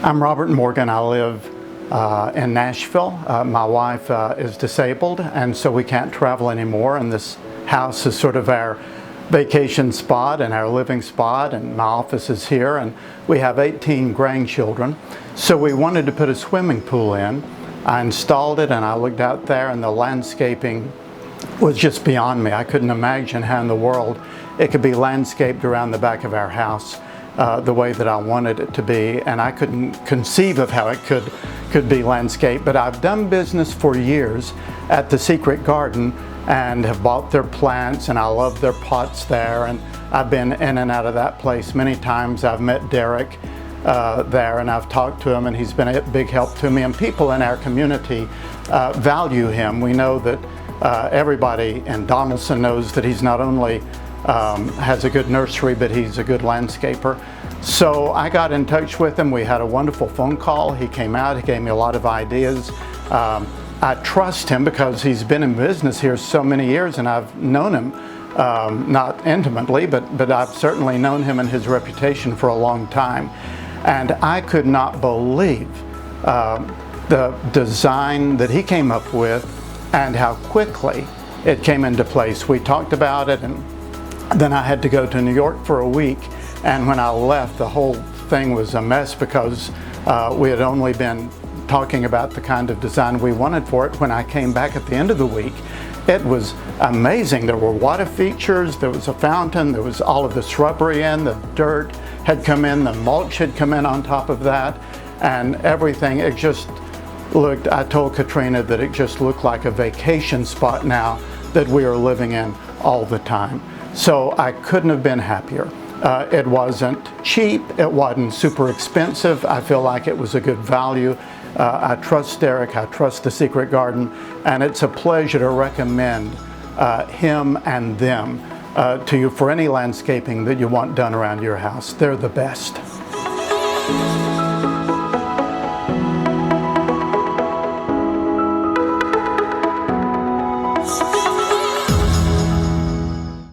I'm Robert Morgan. I live in Nashville. My wife is disabled, and so we can't travel anymore, and this house is sort of our vacation spot and our living spot, and my office is here, and we have 18 grandchildren. So we wanted to put a swimming pool in. I installed it, and I looked out there, and the landscaping was just beyond me. I couldn't imagine how in the world it could be landscaped around the back of our house the way that I wanted it to be, and I couldn't conceive of how it could be landscaped. But I've done business for years at the Secret Garden and have bought their plants, and I love their pots there, and I've been in and out of that place many times. I've met Derek there, and I've talked to him, and he's been a big help to me, and people in our community value him. We know that everybody in Donaldson knows that he's not only has a good nursery, but he's a good landscaper. So I got in touch with him. We had a wonderful phone call. He came out, he gave me a lot of ideas. I trust him because he's been in business here so many years, and I've known him, not intimately, but I've certainly known him and his reputation for a long time. And I could not believe the design that he came up with and how quickly it came into place. We talked about it, and then I had to go to New York for a week, and when I left, the whole thing was a mess because we had only been talking about the kind of design we wanted for it. When I came back at the end of the week, it was amazing. There were water features, there was a fountain, there was all of the shrubbery in, the dirt had come in, the mulch had come in on top of that, and everything, it just looked, I told Katrina that it just looked like a vacation spot now that we are living in all the time. So I couldn't have been happier. It wasn't cheap, it wasn't super expensive. I feel like it was a good value. I trust Derek, I trust the Secret Garden, and it's a pleasure to recommend him and them to you for any landscaping that you want done around your house. They're the best.